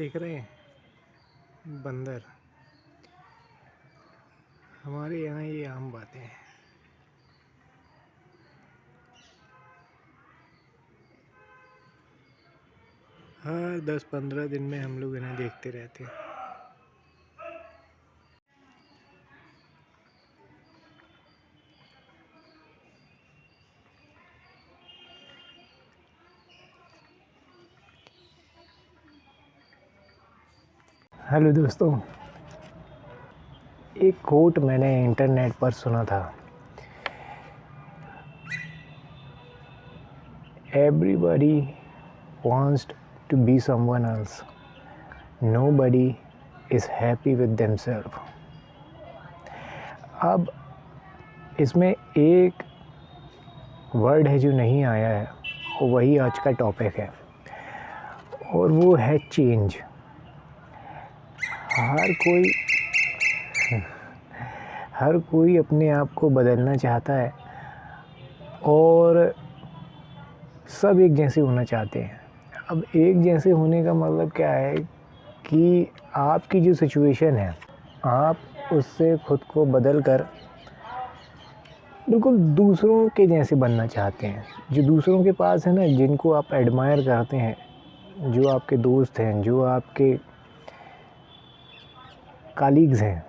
देख रहे हैं बंदर। हमारे यहाँ ये आम बातें हैं। हर 10-15 दिन में हम लोग इन्हें देखते रहते हैं। हेलो दोस्तों, एक कोट मैंने इंटरनेट पर सुना था। Everybody wants to be someone else. Nobody is happy with themselves. अब इसमें एक वर्ड है जो नहीं आया है, वही आज का टॉपिक है और वो है चेंज। हर कोई अपने आप को बदलना चाहता है और सब एक जैसे होना चाहते हैं। अब एक जैसे होने का मतलब क्या है कि आपकी जो सिचुएशन है, आप उससे खुद को बदल कर बिल्कुल दूसरों के जैसे बनना चाहते हैं। जो दूसरों के पास है ना, जिनको आप एडमायर करते हैं, जो आपके दोस्त हैं, जो आपके कलीग्स हैं,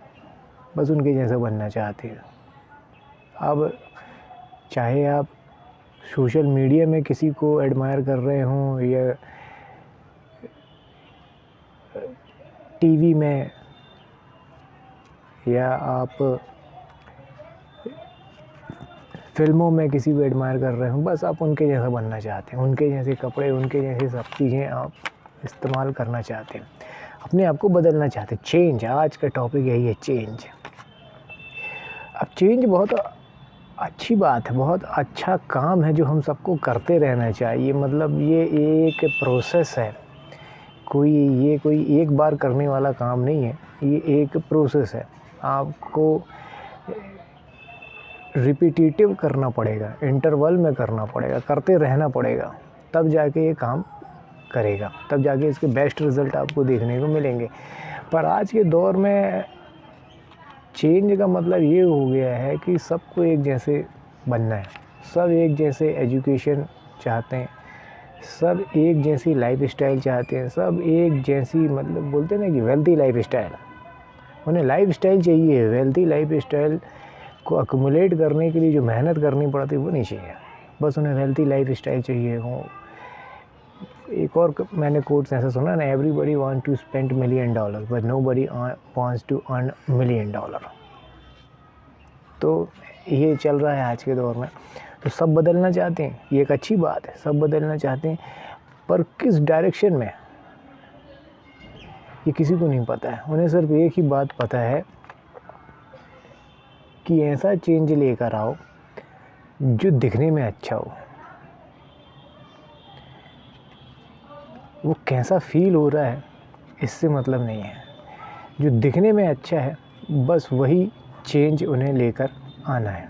बस उनके जैसा बनना चाहते हैं। अब चाहे आप सोशल मीडिया में किसी को एडमायर कर रहे हों या टीवी में, या आप फिल्मों में किसी को एडमायर कर रहे हों, बस आप उनके जैसा बनना चाहते हैं। उनके जैसे कपड़े, उनके जैसे सब चीज़ें आप इस्तेमाल करना चाहते हैं, अपने आप को बदलना चाहते हैं। चेंज, आज का टॉपिक यही है, चेंज। अब चेंज बहुत अच्छी बात है, बहुत अच्छा काम है जो हम सबको करते रहना चाहिए। मतलब ये एक प्रोसेस है, कोई एक बार करने वाला काम नहीं है, ये एक प्रोसेस है। आपको रिपीटिटिव करना पड़ेगा, इंटरवल में करना पड़ेगा, करते रहना पड़ेगा, तब जाके ये काम करेगा, तब जाके इसके बेस्ट रिज़ल्ट आपको देखने को मिलेंगे। पर आज के दौर में चेंज का मतलब ये हो गया है कि सबको एक जैसे बनना है, सब एक जैसे एजुकेशन चाहते हैं, सब एक जैसी लाइफस्टाइल चाहते हैं, सब एक जैसी, मतलब बोलते हैं ना कि वेल्दी लाइफस्टाइल। उन्हें लाइफस्टाइल चाहिए। वेल्दी लाइफस्टाइल को अक्यूमुलेट करने के लिए जो मेहनत करनी पड़ती है वो नहीं चाहिए, बस उन्हें वेल्दी लाइफस्टाइल चाहिए हो। एक और मैंने कोट्स ऐसा सुना ना, everybody want to spend $1 million but nobody wants to earn $1 million। तो ये चल रहा है आज के दौर में। तो सब बदलना चाहते हैं, ये एक अच्छी बात है, सब बदलना चाहते हैं, पर किस डायरेक्शन में ये किसी को नहीं पता है। उन्हें सिर्फ एक ही बात पता है कि ऐसा चेंज लेकर आओ जो दिखने में अच्छा हो। वो कैसा फील हो रहा है इससे मतलब नहीं है, जो दिखने में अच्छा है बस वही चेंज उन्हें लेकर आना है।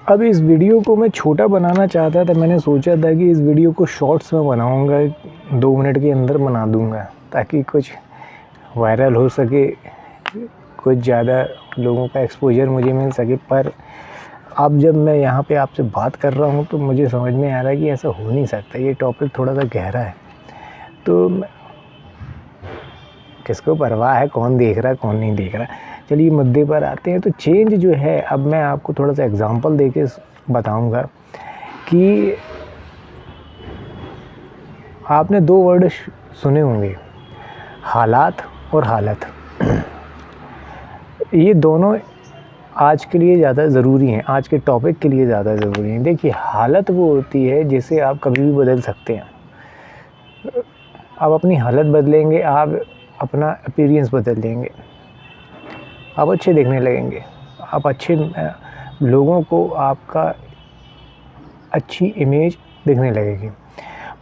अब इस वीडियो को मैं छोटा बनाना चाहता था। मैंने सोचा था कि इस वीडियो को शॉर्ट्स में बनाऊंगा, 2 मिनट के अंदर बना दूंगा ताकि कुछ वायरल हो सके, कुछ ज़्यादा लोगों का एक्सपोजर मुझे मिल सके। पर अब जब मैं यहाँ पे आपसे बात कर रहा हूँ तो मुझे समझ में आ रहा है कि ऐसा हो नहीं सकता, ये टॉपिक थोड़ा सा गहरा है। तो किसको परवाह है कौन देख रहा है कौन नहीं देख रहा। चलिए मुद्दे पर आते हैं। तो चेंज जो है, अब मैं आपको थोड़ा सा एग्जांपल देके बताऊंगा कि आपने 2 वर्ड सुने होंगे, हालात और हालत। ये दोनों आज के लिए ज़्यादा ज़रूरी हैं, आज के टॉपिक के लिए ज़्यादा ज़रूरी हैं। देखिए, हालत वो होती है जिसे आप कभी भी बदल सकते हैं। आप अपनी हालत बदलेंगे, आप अपना अपीयरेंस बदल देंगे, आप अच्छे दिखने लगेंगे, आप अच्छे लोगों को आपका अच्छी इमेज दिखने लगेगी।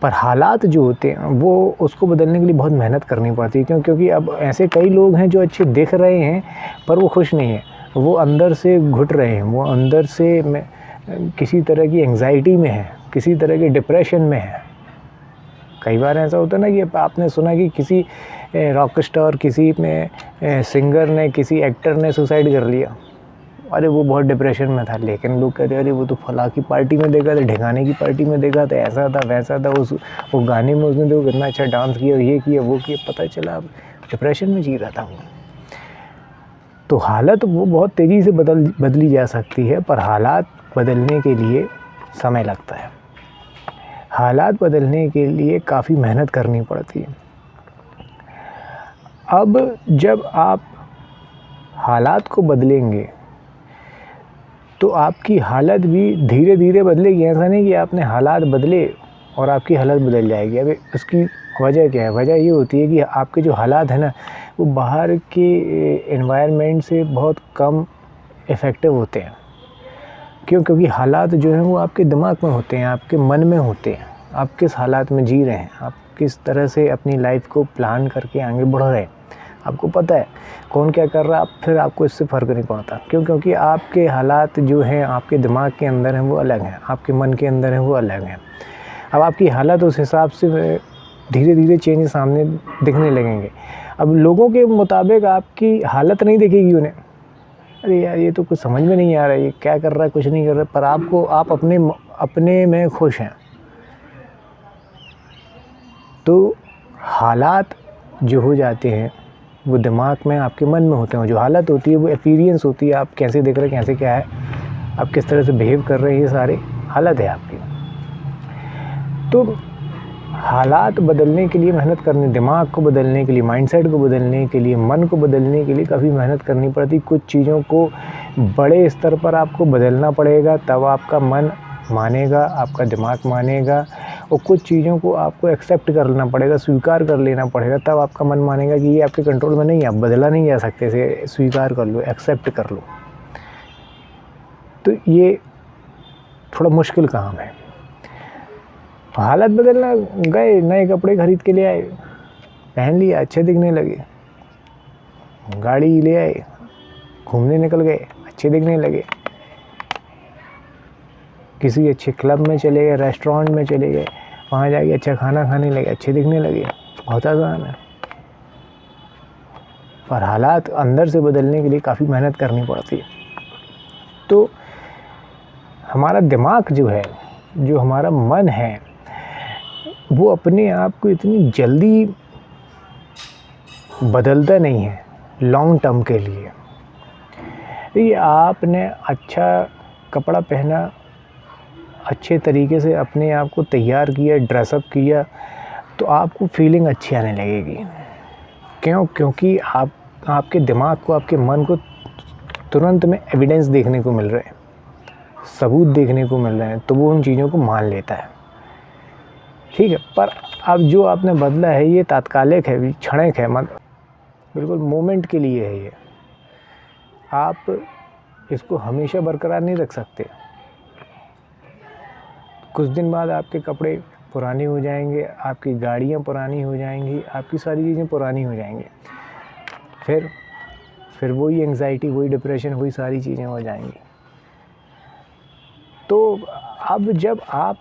पर हालात जो होते हैं वो उसको बदलने के लिए बहुत मेहनत करनी पड़ती है। क्योंकि अब ऐसे कई लोग हैं जो अच्छे दिख रहे हैं पर वो खुश नहीं है, वो अंदर से घुट रहे हैं, वो अंदर से किसी तरह की एंग्जाइटी में है, किसी तरह के डिप्रेशन में है। कई बार ऐसा होता है ना कि आपने सुना कि किसी रॉक स्टार, किसी में सिंगर ने, किसी एक्टर ने सुसाइड कर लिया। अरे वो बहुत डिप्रेशन में था, लेकिन लोग कहते हैं अरे वो तो फलां की पार्टी में देखा था, ढिकाने की पार्टी में देखा था, ऐसा था वैसा था, वो गाने में उसने देखो कितना अच्छा डांस किया, ये किया वो किया, पता चला डिप्रेशन में जी रहा था वो। तो हालत वो बहुत तेज़ी से बदली जा सकती है, पर हालात बदलने के लिए समय लगता है। हालात बदलने के लिए काफ़ी मेहनत करनी पड़ती है। अब जब आप हालात को बदलेंगे तो आपकी हालत भी धीरे धीरे बदलेगी। ऐसा नहीं कि आपने हालात बदले और आपकी हालत बदल जाएगी। अभी उसकी वजह क्या है? वजह ये होती है कि आपके जो हालात हैं ना, वो बाहर के एनवायरनमेंट से बहुत कम इफ़ेक्टिव होते हैं। क्यों? क्योंकि हालात जो हैं वो आपके दिमाग में होते हैं, आपके मन में होते हैं। आप किस हालात में जी रहे हैं, आप किस तरह से अपनी लाइफ को प्लान करके आगे बढ़ रहे हैं, आपको पता है। कौन क्या कर रहा है, फिर आपको इससे फ़र्क नहीं पड़ता। क्यों? क्योंकि आपके हालात जो हैं आपके दिमाग के अंदर हैं वो अलग हैं, आपके मन के अंदर हैं वो अलग हैं। अब आपकी हालत उस हिसाब से धीरे धीरे चेंज सामने दिखने लगेंगे। अब लोगों के मुताबिक आपकी हालत नहीं दिखेगी उन्हें, अरे यार ये तो कुछ समझ में नहीं आ रहा है, ये क्या कर रहा है, कुछ नहीं कर रहा, पर आप अपने में खुश हैं। तो हालात जो हो जाते हैं वो दिमाग में, आपके मन में होते हैं। जो हालत होती है वो अपीयरेंस होती है, आप कैसे दिख रहे हैं, कैसे क्या है, आप किस तरह से बिहेव कर रहे हैं, ये सारे हालत है आपकी। तो हालात बदलने के लिए मेहनत करनी, दिमाग को बदलने के लिए, माइंडसेट को बदलने के लिए, मन को बदलने के लिए काफ़ी मेहनत करनी पड़ती। कुछ चीज़ों को बड़े स्तर पर आपको बदलना पड़ेगा, तब आपका मन मानेगा, आपका दिमाग मानेगा। और कुछ चीज़ों को आपको एक्सेप्ट कर लेना पड़ेगा, स्वीकार कर लेना पड़ेगा, तब आपका मन मानेगा कि ये आपके कंट्रोल में नहीं है, आप बदला नहीं जा सकते, इसे स्वीकार कर लो, एक्सेप्ट कर लो। तो ये थोड़ा मुश्किल काम है। हालत बदलना, गए नए कपड़े खरीद के ले आए, पहन लिया, अच्छे दिखने लगे, गाड़ी ले आए, घूमने निकल गए, अच्छे दिखने लगे, किसी अच्छे क्लब में चले गए, रेस्टोरेंट में चले गए, वहाँ जाके अच्छा खाना खाने लगे, अच्छे दिखने लगे। बहुत आसान है। पर हालात अंदर से बदलने के लिए काफ़ी मेहनत करनी पड़ती है। तो हमारा दिमाग जो है, जो हमारा मन है, वो अपने आप को इतनी जल्दी बदलता नहीं है लॉन्ग टर्म के लिए। ये आपने अच्छा कपड़ा पहना, अच्छे तरीके से अपने आप को तैयार किया, ड्रेसअप किया, तो आपको फीलिंग अच्छी आने लगेगी। क्यों? क्योंकि आपके दिमाग को, आपके मन को तुरंत में एविडेंस देखने को मिल रहे हैं, सबूत देखने को मिल रहे हैं, तो वो उन चीज़ों को मान लेता है। ठीक है, पर अब जो आपने बदला है ये तात्कालिक है, क्षणिक है, बिल्कुल मोमेंट के लिए है ये। आप इसको हमेशा बरकरार नहीं रख सकते। कुछ दिन बाद आपके कपड़े पुराने हो जाएंगे, आपकी गाड़ियाँ पुरानी हो जाएंगी, आपकी सारी चीज़ें पुरानी हो जाएंगी। फिर वही एंग्जाइटी, वही डिप्रेशन, वही सारी चीज़ें हो जाएंगी। तो अब जब आप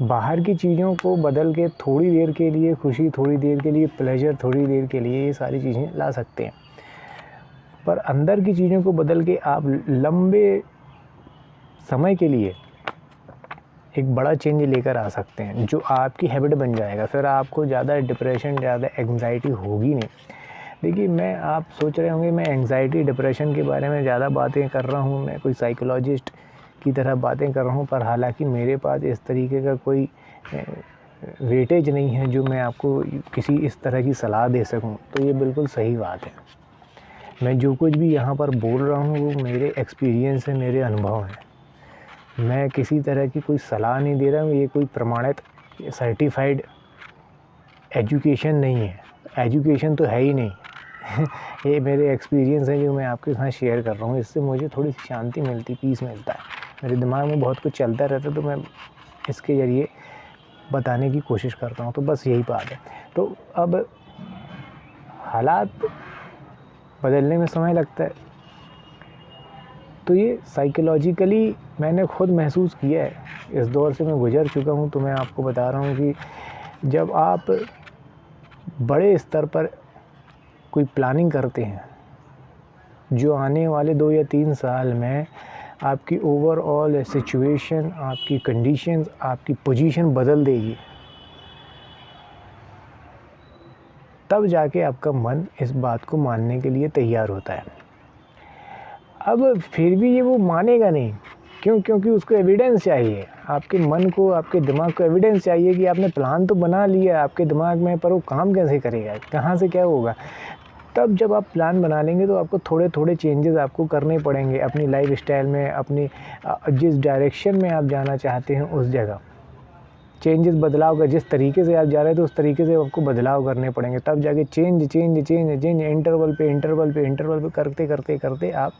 बाहर की चीज़ों को बदल के थोड़ी देर के लिए खुशी, थोड़ी देर के लिए प्लेजर, थोड़ी देर के लिए ये सारी चीज़ें ला सकते हैं, पर अंदर की चीज़ों को बदल के आप लंबे समय के लिए एक बड़ा चेंज लेकर आ सकते हैं, जो आपकी हैबिट बन जाएगा। फिर आपको ज़्यादा डिप्रेशन, ज़्यादा एंग्जाइटी होगी नहीं। देखिए, आप सोच रहे होंगे मैं एंग्जाइटी, डिप्रेशन के बारे में ज़्यादा बातें कर रहा हूँ, मैं कोई साइकोलॉजिस्ट की तरह बातें कर रहा हूँ, पर हालांकि मेरे पास इस तरीके का कोई वेटेज नहीं है जो मैं आपको किसी इस तरह की सलाह दे सकूँ। तो ये बिल्कुल सही बात है। मैं जो कुछ भी यहाँ पर बोल रहा हूँ वो मेरे एक्सपीरियंस है, मेरे अनुभव हैं। मैं किसी तरह की कोई सलाह नहीं दे रहा हूँ, ये कोई प्रमाणित सर्टिफाइड एजुकेशन नहीं है, एजुकेशन तो है ही नहीं। ये मेरे एक्सपीरियंस है जो मैं आपके साथ शेयर कर रहा हूँ। इससे मुझे थोड़ी सी शांति मिलती, पीस मिलता है। मेरे दिमाग में बहुत कुछ चलता रहता है, तो मैं इसके ज़रिए बताने की कोशिश करता हूँ। तो बस यही बात है। तो अब हालात बदलने में समय लगता है, तो ये साइकोलॉजिकली मैंने खुद महसूस किया है। इस दौर से मैं गुज़र चुका हूँ, तो मैं आपको बता रहा हूँ कि जब आप बड़े स्तर पर कोई प्लानिंग करते हैं जो आने वाले 2 या 3 साल में आपकी ओवरऑल सिचुएशन, आपकी कंडीशंस, आपकी पोजीशन बदल देगी, तब जाके आपका मन इस बात को मानने के लिए तैयार होता है। अब फिर भी ये वो मानेगा नहीं, क्यों? क्योंकि उसको एविडेंस चाहिए। आपके मन को, आपके दिमाग को एविडेंस चाहिए कि आपने प्लान तो बना लिया आपके दिमाग में, पर वो काम कैसे करेगा, कहाँ से क्या होगा। तब जब आप प्लान बना लेंगे तो आपको थोड़े थोड़े चेंजेस आपको करने पड़ेंगे अपनी लाइफस्टाइल में, अपनी जिस डायरेक्शन में आप जाना चाहते हैं उस जगह चेंजेस, बदलाव का जिस तरीके से आप जा रहे हैं तो उस तरीके से आपको बदलाव करने पड़ेंगे। तब जाके change change change change interval पे इंटरवल पे इंटरवल पे करते करते करते आप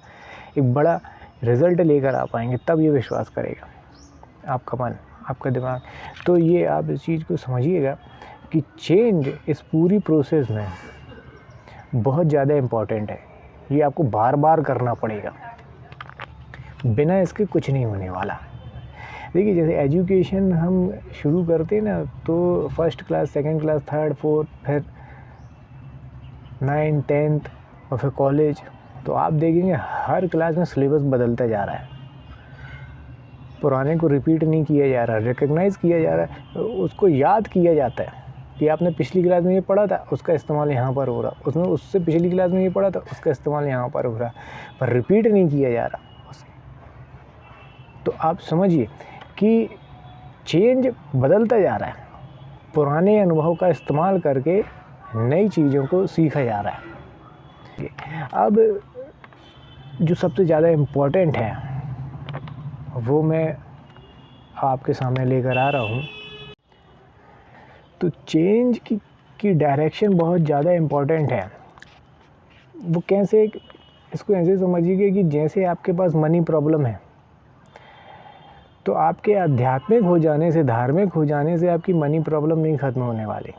एक बड़ा रिज़ल्ट लेकर आ पाएंगे। तब ये विश्वास करेगा आपका मन, आपका दिमाग। तो ये आप इस चीज़ को समझिएगा कि चेंज इस पूरी प्रोसेस में बहुत ज़्यादा इम्पॉर्टेंट है। ये आपको बार बार करना पड़ेगा, बिना इसके कुछ नहीं होने वाला। देखिए, जैसे एजुकेशन हम शुरू करते हैं ना, तो first class, second class, third, fourth, फिर 9, 10th और फिर कॉलेज, तो आप देखेंगे हर क्लास में सिलेबस बदलता जा रहा है। पुराने को रिपीट नहीं किया जा रहा, रिकग्नाइज़ किया जा रहा है, उसको याद किया जाता है कि आपने पिछली क्लास में ये पढ़ा था, उसका इस्तेमाल यहाँ पर हो रहा, उसमें उससे पिछली क्लास में ये पढ़ा था, उसका इस्तेमाल यहाँ पर हो रहा, पर रिपीट नहीं किया जा रहा। तो आप समझिए कि चेंज बदलता जा रहा है, पुराने अनुभव का इस्तेमाल करके नई चीज़ों को सीखा जा रहा है। अब जो सबसे ज़्यादा इम्पोर्टेंट है वो मैं आपके सामने लेकर आ रहा हूँ। तो चेंज की डायरेक्शन बहुत ज़्यादा इम्पोर्टेंट है। वो कैसे, इसको ऐसे समझिए कि जैसे आपके पास मनी प्रॉब्लम है, तो आपके आध्यात्मिक हो जाने से, धार्मिक हो जाने से आपकी मनी प्रॉब्लम नहीं ख़त्म होने वाली।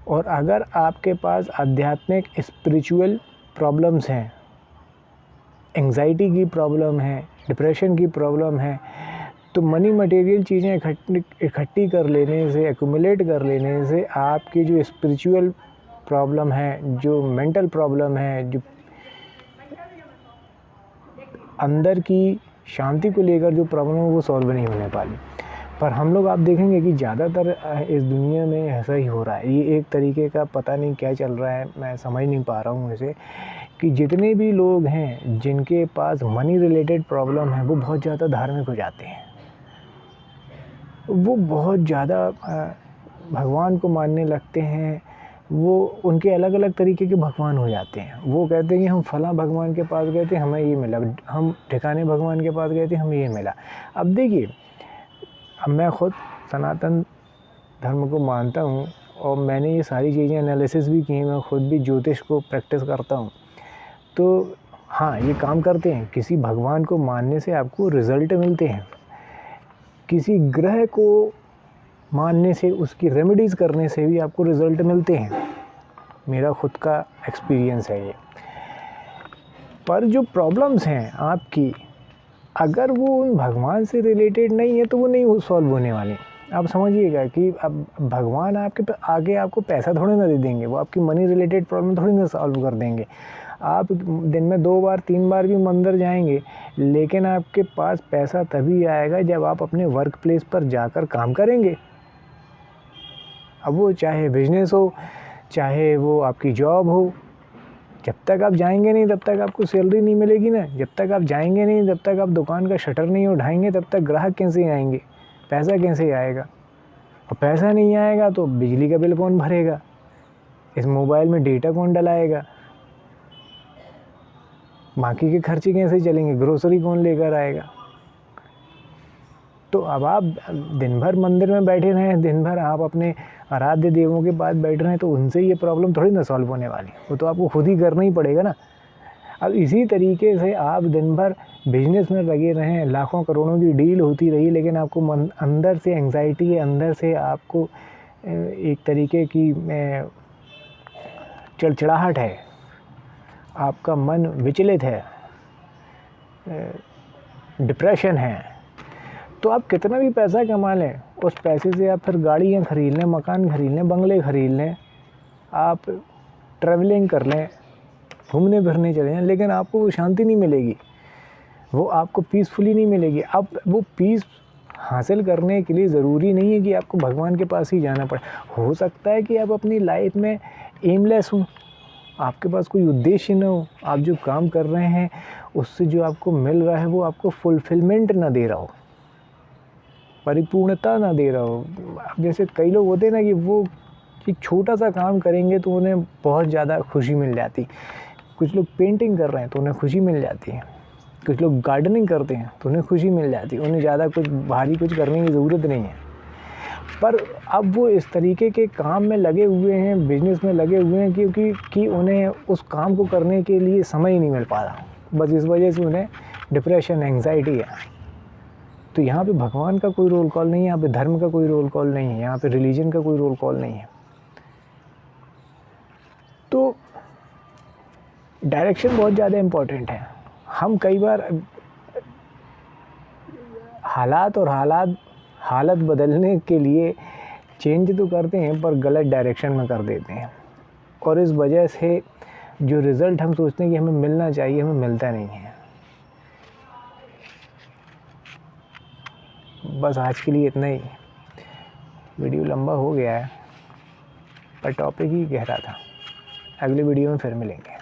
और अगर आपके पास आध्यात्मिक स्पिरिचुअल प्रॉब्लम्स हैं, एंग्जाइटी की प्रॉब्लम है, डिप्रेशन की प्रॉब्लम है, तो मनी मटेरियल चीज़ें इकट्ठी कर लेने से, एक्यूमुलेट कर लेने से आपकी जो स्पिरिचुअल प्रॉब्लम है, जो मेंटल प्रॉब्लम है, जो अंदर की शांति को लेकर जो प्रॉब्लम है, वो सॉल्व नहीं होने वाली। पर हम लोग आप देखेंगे कि ज़्यादातर इस दुनिया में ऐसा ही हो रहा है। ये एक तरीके का पता नहीं क्या चल रहा है, मैं समझ नहीं पा रहा हूँ इसे, कि जितने भी लोग हैं जिनके पास मनी रिलेटेड प्रॉब्लम है, वो बहुत ज़्यादा धार्मिक हो जाते हैं, वो बहुत ज़्यादा भगवान को मानने लगते हैं। वो उनके अलग अलग तरीके के भगवान हो जाते हैं। वो कहते हैं कि हम फलां भगवान के पास गए थे, हमें ये मिला, हम ठिकाने भगवान के पास गए थे, हमें ये मिला। अब देखिए, अब मैं ख़ुद सनातन धर्म को मानता हूँ और मैंने ये सारी चीज़ें एनालिसिस भी की हैं। मैं ख़ुद भी ज्योतिष को प्रैक्टिस करता हूँ। तो हाँ, ये काम करते हैं। किसी भगवान को मानने से आपको रिज़ल्ट मिलते हैं, किसी ग्रह को मानने से, उसकी रेमेडीज़ करने से भी आपको रिज़ल्ट मिलते हैं। मेरा ख़ुद का एक्सपीरियंस है ये। पर जो प्रॉब्लम्स हैं आपकी, अगर वो उन भगवान से रिलेटेड नहीं है तो वो नहीं सॉल्व होने वाली। आप समझिएगा कि अब भगवान आपके आगे आपको पैसा थोड़ी ना दे देंगे, वो आपकी मनी रिलेटेड प्रॉब्लम थोड़ी ना सॉल्व कर देंगे। आप दिन में 2 बार 3 बार भी मंदिर जाएंगे, लेकिन आपके पास पैसा तभी आएगा जब आप अपने वर्क प्लेस पर जाकर काम करेंगे। अब वो चाहे बिजनेस हो, चाहे वो आपकी जॉब हो, जब तक आप जाएंगे नहीं तब तक आपको सैलरी नहीं मिलेगी ना। जब तक आप जाएंगे नहीं, जब तक आप दुकान का शटर नहीं उठाएंगे, तब तक ग्राहक कैसे आएंगे, पैसा कैसे आएगा। और पैसा नहीं आएगा तो बिजली का बिल कौन भरेगा, इस मोबाइल में डेटा कौन डलाएगा, बाकी के खर्चे कैसे चलेंगे, ग्रोसरी कौन लेकर आएगा। तो अब आप दिन भर मंदिर में बैठे रहें, दिन भर आप अपने आराध्य देवों के पास बैठ रहे हैं, तो उनसे ये प्रॉब्लम थोड़ी ना सॉल्व होने वाली, वो तो आपको खुद ही करना ही पड़ेगा ना। अब इसी तरीके से आप दिन भर बिजनेस में लगे रहें, लाखों करोड़ों की डील होती रही, लेकिन आपको अंदर से एंग्जाइटी है, अंदर से आपको एक तरीके की चिड़चिड़ाहट है, आपका मन विचलित है, डिप्रेशन है, तो आप कितना भी पैसा कमा लें उस पैसे से आप फिर गाड़ियाँ ख़रीद लें, मकान ख़रीद लें, बंगले ख़रीद लें, आप ट्रैवलिंग कर लें, घूमने फिरने चले जाएँ, लेकिन आपको वो शांति नहीं मिलेगी, वो आपको पीसफुली नहीं मिलेगी। अब वो पीस हासिल करने के लिए ज़रूरी नहीं है कि आपको भगवान के पास ही जाना पड़े। हो सकता है कि आप अपनी लाइफ में एमलेस हों, आपके पास कोई उद्देश्य ना हो, आप जो काम कर रहे हैं उससे जो आपको मिल रहा है वो आपको फुलफिलमेंट ना दे रहा हो, परिपूर्णता ना दे रहा हो। अब जैसे कई लोग होते हैं ना कि वो एक छोटा सा काम करेंगे तो उन्हें बहुत ज़्यादा खुशी मिल जाती। कुछ लोग पेंटिंग कर रहे हैं तो उन्हें खुशी मिल जाती है, कुछ लोग गार्डनिंग करते हैं तो उन्हें खुशी मिल जाती है, उन्हें ज़्यादा कुछ भारी कुछ करने की ज़रूरत नहीं है। पर अब वो इस तरीके के काम में लगे हुए हैं, बिजनेस में लगे हुए हैं क्योंकि उन्हें उस काम को करने के लिए समय ही नहीं मिल पा रहा। बस इस वजह से उन्हें डिप्रेशन, एंग्जाइटी है। तो यहाँ पे भगवान का कोई रोल कॉल नहीं है, यहाँ पे धर्म का कोई रोल कॉल नहीं है, यहाँ पे रिलीजन का कोई रोल कॉल नहीं है। तो डायरेक्शन बहुत ज़्यादा इम्पोर्टेंट है। हम कई बार हालत बदलने के लिए चेंज तो करते हैं पर गलत डायरेक्शन में कर देते हैं, और इस वजह से जो रिज़ल्ट हम सोचते हैं कि हमें मिलना चाहिए, हमें मिलता नहीं है। बस आज के लिए इतना ही। वीडियो लंबा हो गया है पर टॉपिक ही गहरा था। अगले वीडियो में फिर मिलेंगे।